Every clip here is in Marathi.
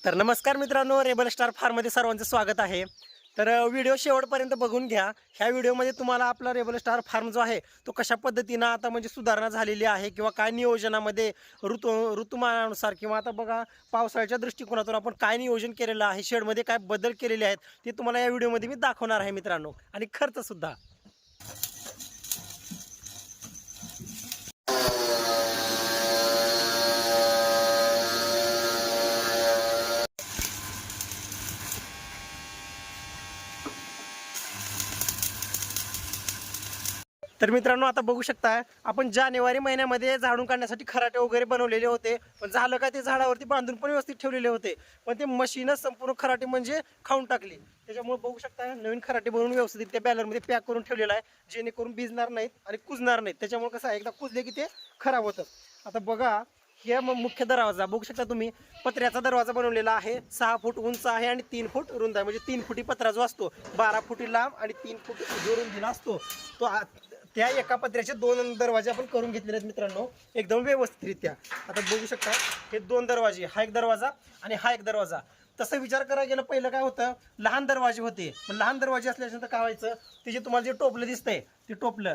तर नमस्कार मित्रांनो, रेबल स्टार फार्ममध्ये सर्वांचं स्वागत आहे. तर व्हिडिओ शेवटपर्यंत बघून घ्या. ह्या व्हिडिओमध्ये तुम्हाला आपला रेबल स्टार फार्म जो आहे तो कशा पद्धतीनं आता म्हणजे सुधारणा झालेली आहे किंवा काय नियोजनामध्ये ऋतुमानानुसार किंवा आता बघा पावसाळ्याच्या दृष्टिकोनातून आपण काय नियोजन केलेलं आहे, शेडमध्ये काय बदल केलेले आहेत ते तुम्हाला या व्हिडिओमध्ये मी दाखवणार आहे मित्रांनो, आणि खर्चसुद्धा. तर मित्रांनो, आता बघू शकता आपण जानेवारी महिन्यामध्ये झाडून काढण्यासाठी खराटे वगैरे बनवलेले होते, पण झालं का ते झाडावरती बांधून पण व्यवस्थित ठेवलेले होते, पण ते मशीनच संपूर्ण खराटे म्हणजे खाऊन टाकली. त्याच्यामुळे बघू शकता नवीन खराटे बनवून व्यवस्थित त्या बॅलरमध्ये पॅक करून ठेवलेला आहे, जेणेकरून भिजणार नाहीत आणि कुजणार नाहीत. त्याच्यामुळे कसं आहे, एकदा कुजले की ते खराब होतं. आता बघा, हे मुख्य दरवाजा बघू शकता तुम्ही, पत्र्याचा दरवाजा बनवलेला आहे. 6 फूट उंच आहे आणि 3 फूट रुंद आहे. म्हणजे 3 फुटी पत्रा जो असतो, 12 फुटी लांब आणि 3 फूट जो रुंदीला असतो तो, त्या एका पत्र्याचे 2 दरवाजे आपण करून घेतलेले आहेत मित्रांनो, एकदम व्यवस्थितरित्या. आता बघू शकता हे 2 दरवाजे, हा एक दरवाजा आणि हा एक दरवाजा. तसं विचार करायला गेलं, पहिलं काय होतं, लहान दरवाजे होते. पण लहान दरवाजे असल्यानंतर काय व्हायचं, ते जे तुम्हाला जे टोपलं दिसतंय ते टोपलं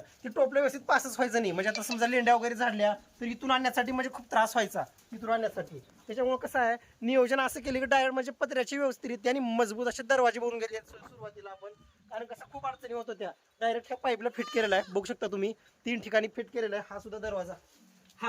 व्यवस्थित पासच व्हायचं नाही. म्हणजे आता समजा लेंड्या वगैरे झाडल्या तर इथून आणण्यासाठी म्हणजे खूप त्रास व्हायचा इथून आणण्यासाठी. त्याच्यामुळे कसं आहे, नियोजन असं केलं की डायरेक्ट म्हणजे पत्र्याची व्यवस्थितरित्या आणि मजबूत असे दरवाजे बनवून घेतले सुरुवातीला आपण. कारण कसं खूप अडचणी होत होत्या. डायरेक्ट ह्या पाईपला फिट केलेला आहे, बघू शकता तुम्ही 3 ठिकाणी फिट केलेला आहे. हा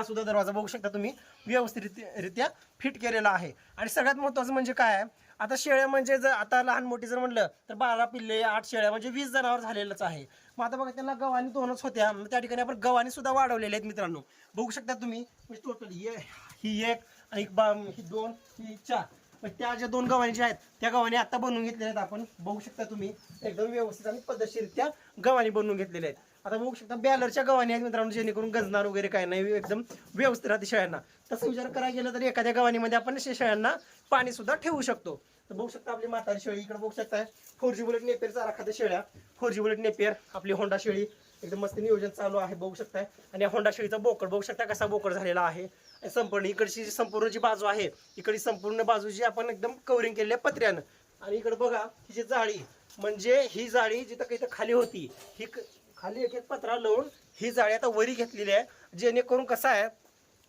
सुद्धा दरवाजा बघू शकता तुम्ही, व्यवस्थितरित्या फिट केलेला आहे. आणि सगळ्यात महत्त्वाचं म्हणजे काय आहे, आता शेळ्या म्हणजे जर आता लहान मोठी जर म्हणलं तर 12 पिल्ले 8 शेळ्या म्हणजे 20 जनावर झालेलंच आहे. मग आता बघा, त्यांना गव्हाणी 2च होत्या, त्या ठिकाणी आपण गव्हाणी सुद्धा वाढवलेले आहेत मित्रांनो. बघू शकता तुम्ही, टोटल ही एक आणि ही 2 ही 4. पण त्या ज्या 2 गव्हाणी ज्या आहेत त्या गव्हाणी आता बनवून घेतलेल्या आहेत आपण. बघू शकता तुम्ही, एकदम व्यवस्थित आणि पद्धतशीररित्या गव्हाणी बनवून घेतलेल्या आहेत. आता बघू शकता बॅलरच्या गव्हाणी आहेत मित्रांनो, जेणेकरून गंजणार वगैरे काय नाही, एकदम व्यवस्थित राहते शेळ्यांना. तसं विचार करायला गेलं तर एखाद्या गव्हाणीमध्ये आपण शेळ्यांना पाणी सुद्धा ठेवू शकतो. तर बघू शकता आपली म्हातारी शेळी इकडे बघू शकताय, 4G बुलेट नेपियर चारा खाते शेळ्या, 4G बुलेट नेपियर. आपली होंडा शेळी एकदम मस्त नियोजन चालू आहे बघू शकताय. आणि होंडा शेळीचा बोकड बघू शकता कसा बोकड झालेला आहे. संपूर्ण इकडची संपूर्ण जी बाजू आहे, इकडची संपूर्ण बाजू जी आपण एकदम कव्हरिंग केलेली आहे पत्र्यानं. आणि इकडे बघा ही जाळी, म्हणजे ही जाळी जिथं काही खाली होती, ही खाली एक एक पत्रा लावून ही जाळी आता वरी घेतलेली आहे. जेणेकरून कसं आहे,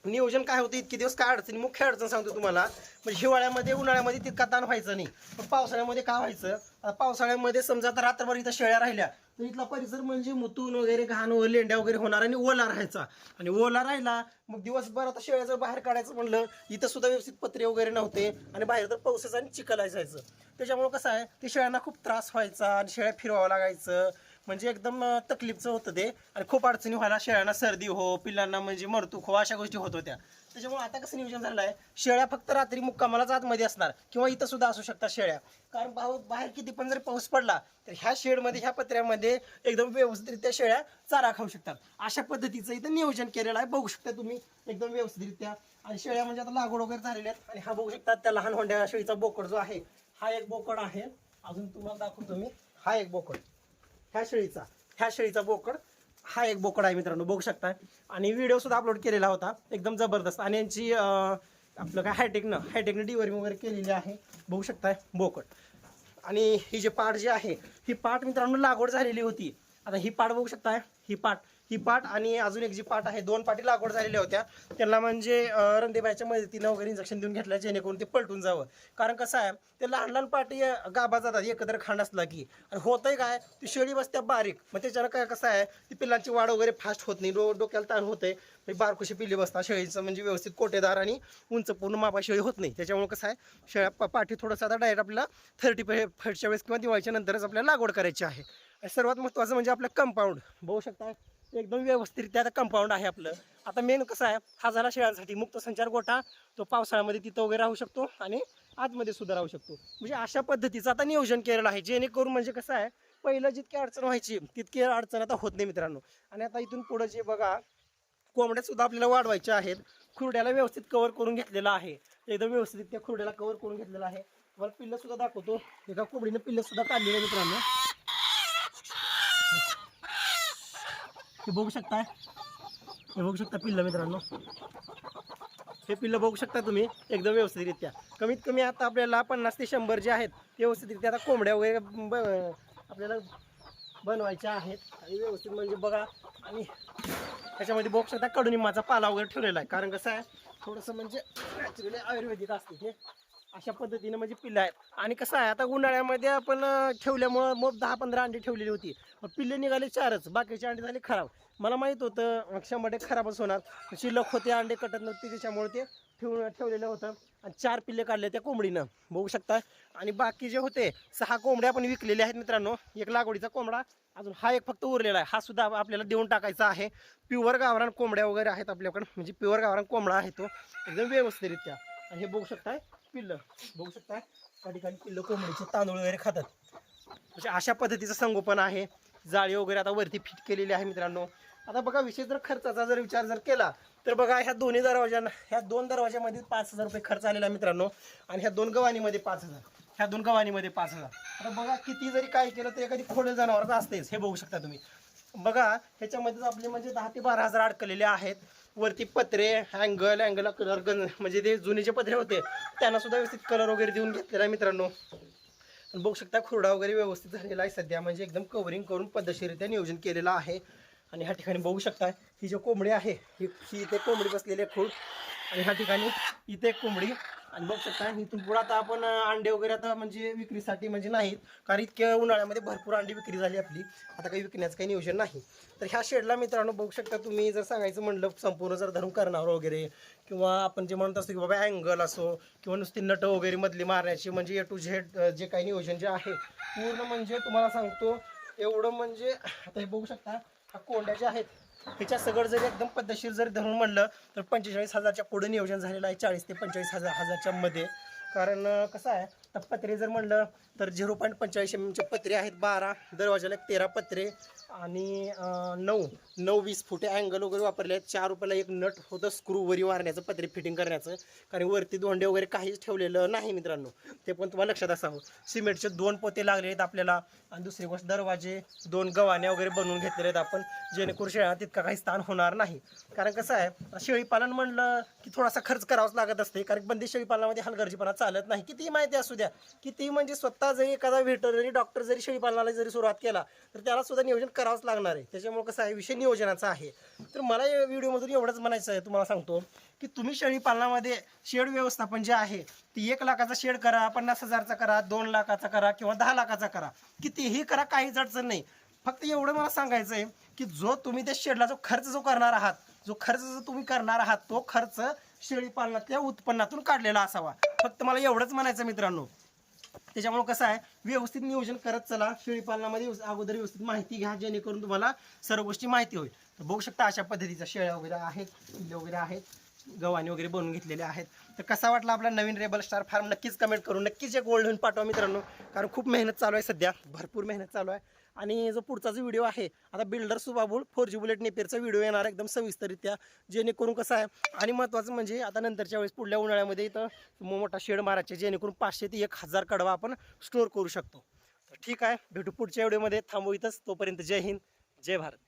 नियोजन काय होतं इतके दिवस, काय अडचणी, मुख्य अडचण सांगतो तुम्हाला. म्हणजे हिवाळ्यामध्ये उन्हाळ्यामध्ये तितका ताण व्हायचं नाही, पण पावसाळ्यामध्ये काय व्हायचं, पावसाळ्यामध्ये समजा आता रात्रभर इथं शेळ्या राहिल्या तर इथला परिसर म्हणजे मुतून वगैरे घाण लेंड्या वगैरे होणार आणि ओला राहायचा. आणि ओला राहिला मग दिवसभर आता शेळ्याचं बाहेर काढायचं म्हणलं, इथं सुद्धा व्यवस्थित पत्रे वगैरे नव्हते आणि बाहेर तर पावसाचं आणि चिखल असायचं. त्याच्यामुळे कसं आहे, ते शेळ्यांना खूप त्रास व्हायचा आणि शेळ्या फिरवावं लागायचं. म्हणजे एकदम तकलीफचं होतं ते. आणि खूप अडचणी व्हायला, शेळ्यांना सर्दी हो, पिल्लांना म्हणजे मरतूक हो, अशा गोष्टी होत होत्या. त्याच्यामुळे आता कसं नियोजन झालं आहे, शेळ्या फक्त रात्री मुक्कामालाच आतमध्ये असणार किंवा इथं सुद्धा असू शकतात शेळ्या. कारण बाहेर किती पण जर पाऊस पडला तर ह्या शेडमध्ये, ह्या पत्र्यामध्ये एकदम व्यवस्थितरित्या शेळ्या चारा खाऊ शकतात. अशा पद्धतीचं इथं नियोजन केलेलं आहे, बघू शकता तुम्ही, एकदम व्यवस्थितरित्या. आणि शेळ्या म्हणजे आता लागवड वगैरे झालेल्या आहेत. आणि हा बघू शकता त्या लहान होंड्या शेळीचा बोकड जो आहे, हा एक बोकड आहे. अजून तुम्हाला दाखवतो मी, हा एक बोकड, ह्या शेळीचा बोकड, हा एक बोकड आहे मित्रांनो, बघू शकता. आणि व्हिडिओ सुद्धा अपलोड केलेला होता, एकदम जबरदस्त. आणि यांची आपलं काय हायटेकनं डिवरिंग वगैरे केलेली आहे, बघू शकताय बोकड. आणि ही जे पाट जी आहे, ही पाट मित्रांनो लागवड झालेली होती. आता ही पाट बघू शकताय, ही पाट आणि अजून एक जी पाट आहे, 2 पाटी लागवड झालेल्या होत्या. त्यांना म्हणजे रणदेबाईच्या मदतीनं वगैरे इंजेक्शन देऊन घेतलं, जेणेकरून ते पलटून जावं. कारण कसं आहे, ते लहान लहान पाटी गाभा जातात एकत्र खांड असला की. आणि होतंय काय, ती शेळी बसत्या बारीक, मग त्याच्यानं काय कसं आहे, ती पिल्लांची वाढ वगैरे फास्ट होत नाही, डोक्याला ताण होतंय. बारकुशी पिल्ली बसतात शेळीचं, म्हणजे व्यवस्थित कोटेदार आणि उंच पूर्ण मापा शेळी होत नाही. त्याच्यामुळे कसं आहे, शेळ्या पाठी थोडंसं आता डायरेक्ट आपल्याला 30 वेळेस किंवा दिवाळीच्या नंतरच आपल्याला लागवड करायची आहे. आणि सर्वात महत्त्वाचं म्हणजे आपलं कंपाऊंड बघू शकता, एकदम व्यवस्थितरित्या आता कंपाऊंड आहे आपलं. आता मेन कसं आहे, हा झाला शेळ्यांसाठी मुक्त संचार गोठा, तो पावसाळ्यामध्ये तिथं वगैरे राहू शकतो आणि आतमध्ये सुद्धा राहू शकतो. म्हणजे अशा पद्धतीचं आता नियोजन केलेलं आहे, जेणेकरून म्हणजे कसं आहे, पहिलं जितकी अडचण व्हायची तितकी अडचण आता होत नाही मित्रांनो. आणि आता इथून पुढं जे बघा, कोंबड्या सुद्धा आपल्याला वाढवायच्या आहेत. खुरड्याला व्यवस्थित कव्हर करून घेतलेला आहे, एकदम व्यवस्थित त्या खुरड्याला कव्हर करून घेतलेला आहे. मला पिल्लं सुद्धा दाखवतो, एका कोंबडीने पिल्लं सुद्धा काढलेलं आहे मित्रांनो, हे बघू शकता पिल्लं मित्रांनो. हे पिल्लं बघू शकता तुम्ही एकदम व्यवस्थितरित्या. कमीत कमी आता आपल्याला 50 ते 100 जे आहेत ते व्यवस्थितरित्या आता कोंबड्या वगैरे आपल्याला बनवायच्या आहेत. आणि व्यवस्थित म्हणजे बघा. आणि त्याच्यामध्ये बघू शकता कडुनिंबाचा पाला वगैरे ठेवलेला आहे. कारण कसं आहे थोडंसं म्हणजे नॅचरली आयुर्वेदिक असते हे. अशा पद्धतीने म्हणजे पिल्लं आहेत. आणि कसं आहे आता उन्हाळ्यामध्ये आपण ठेवल्यामुळं मग 10-15 अंडी ठेवलेली होती. मग पिल्ले निघाले 4च, बाकीचे अंडी झाले खराब. मला माहीत होतं 100% खराबच होणार. शिल्लक होते, अंडे कटत नव्हते, त्याच्यामुळे ते ठेवलेलं होतं. आणि 4 पिल्ले काढले त्या कोंबडीनं बघू शकता. आणि बाकी जे होते 6 कोंबड्या आपण विकलेल्या आहेत मित्रांनो. एक लागवडीचा कोंबडा, अजून हा एक फक्त उरलेला आहे. हा सुद्धा आपल्याला देऊन टाकायचा आहे. प्युअर गावरान कोंबड्या वगैरे आहेत आपल्याकडं, म्हणजे प्युअर गावरान कोंबडा आहे तो एकदम व्यवस्थितरित्या. आणि हे बघू शकताय पिल्लं, बघू शकताय त्या ठिकाणी पिल्लं कोंबडीचे तांदूळ वगैरे खातात. म्हणजे अशा पद्धतीचं संगोपन आहे. जाळी वगैरे आता वरती फिट केलेली आहे मित्रांनो. आता बघा विशेष जर खर्चाचा जर विचार जर केला तर बघा ह्या दोन्ही दरवाज्यांना, ह्या 2 दरवाज्यामध्ये 5,000 रुपये खर्च आलेला आहे मित्रांनो. आणि ह्या 2 गव्हाणीमध्ये 5,000, ह्या 2 गव्हाणीमध्ये 5,000. आता बघा किती जरी काय केलं तर एखादी खोडे जनावरच असतेच. हे बघू शकता तुम्ही. बघा ह्याच्यामध्येच आपले म्हणजे 10 ते 12,000 अडकलेले आहेत. वरती पत्रे, अँगल कलर म्हणजे ते जुने जे पत्रे होते त्यांना सुद्धा व्यवस्थित कलर वगैरे देऊन घेतलेला आहे मित्रांनो. बघू शकता खुरडा वगैरे व्यवस्थित झालेला आहे सध्या, म्हणजे एकदम कव्हरिंग करून पद्धतशीररित्या नियोजन केलेलं आहे. आणि ह्या ठिकाणी बघू शकता ही जी कोंबडी आहे ही इथे कोंबडी बसलेली आहे खूप. आणि ह्या ठिकाणी इथे एक कोंबडी. आणि बघू शकता इथून पुढे आता आपण अंडे वगैरे आता म्हणजे विक्रीसाठी म्हणजे नाहीत, कारण इतक्या उन्हाळ्यामध्ये भरपूर अंडी विक्री झाली आपली. आता काही विकण्याचं काही नियोजन नाही. तर ह्या शेडला मित्रांनो बघू शकता तुम्ही, जर सांगायचं म्हणलं संपूर्ण जर धरून करणार वगैरे, किंवा आपण जे म्हणत असतो की बाबा अँगल असो किंवा नुसती नटं वगैरे मधली मारण्याची, म्हणजे A to Z जे काही नियोजन जे आहे पूर्ण, म्हणजे तुम्हाला सांगतो एवढं म्हणजे आता हे बघू शकता ह्या कोंड्या ज्या आहेत ह्याच्या सगळं जरी एकदम पद्धतशीर जरी धरून म्हणलं तर 45,000च्या पुढे नियोजन झालेलं आहे. 40 ते 45,000च्या मध्ये. कारण कसं आहे तर पत्रे जर म्हणलं तर 0.45 mm पत्रे आहेत. 12 दरवाजाला 13 पत्रे आणि 9-20 फुटे अँगल वगैरे वापरले आहेत. 4 रुपयाला एक नट होतं स्क्रू वरी मारण्याचं, पत्रे फिटिंग करण्याचं. कारण वरती दोंडे वगैरे काहीच ठेवलेलं नाही मित्रांनो, ते पण तुम्हाला लक्षात असावं. सिमेंटचे 2 पोते लागले आहेत आपल्याला. आणि दुसरी गोष्ट दरवाजे 2 गव्हाण्या वगैरे बनवून घेतलेले आहेत आपण, जेणेकरून शेळ्या तितका काही स्थान होणार नाही. कारण कसं आहे शेळीपालन म्हणलं की थोडासा खर्च करावाच लागत असते. कारण बंदी शेळीपालनामध्ये हलगर्जीपणा चालत नाही. कितीही माहिती असू द्या, कितीही म्हणजे स्वतः जरी एखादा व्हेटरनरी डॉक्टर जरी शेळीपालनाला जरी सुरुवात केला तर त्याला सुद्धा नियोजन करावंच लागणार आहे. त्याच्यामुळे कसं आहे विषय नियोजनाचा आहे. तर मला या व्हिडिओमधून एवढंच म्हणायचं आहे, तुम्हाला सांगतो की तुम्ही शेळीपालनामध्ये शेड व्यवस्थापन जे आहे ती 1 लाखाचा शेड करा, 50,000चा करा, 2 लाखाचा करा किंवा 10 लाखाचा करा, कितीही करा, काहीच अडचण नाही. फक्त एवढं मला सांगायचं आहे की जो तुम्ही त्या शेडला जो खर्च करणार आहात, जो खर्च जो तुम्ही करणार आहात तो खर्च शेळीपालनातल्या उत्पन्नातून काढलेला असावा. फक्त मला एवढंच म्हणायचं मित्रांनो. त्याच्यामुळे कसं आहे व्यवस्थित नियोजन करत चला. शेळीपालनामध्ये अगोदर व्यवस्थित माहिती घ्या, जेणेकरून तुम्हाला सर्व गोष्टी माहिती होईल. तर बघू शकता अशा पद्धतीच्या शेळ्या वगैरे आहेत, पिल्ले वगैरे आहेत, गव्हाणी वगैरे बनवून घेतलेले आहेत. तर कसा वाटला आपला नवीन रेबल स्टार फार्म नक्कीच कमेंट करून नक्कीच एक गोल्ड लिहून पाठवा मित्रांनो. कारण खूप मेहनत चालू आहे सध्या, भरपूर मेहनत चालू आहे. आणि जो पुढचा जो व्हिडिओ आहे आता बिल्डर सुबाबूळ 4G बुलेट नेपियरचा व्हिडिओ येणार एकदम सविस्तररित्या, जेणेकरून कसं आहे. आणि महत्त्वाचं म्हणजे आता नंतरच्या वेळेस पुढल्या उन्हाळ्यामध्ये इथं मोठा शेड मारायचे, जेणेकरून 500 ते 1,000 कडवा आपण स्टोअर करू शकतो. तर ठीक आहे, भेटू पुढच्या व्हिडिओमध्ये. थांबू इथंच. तोपर्यंत जय हिंद, जय भारत.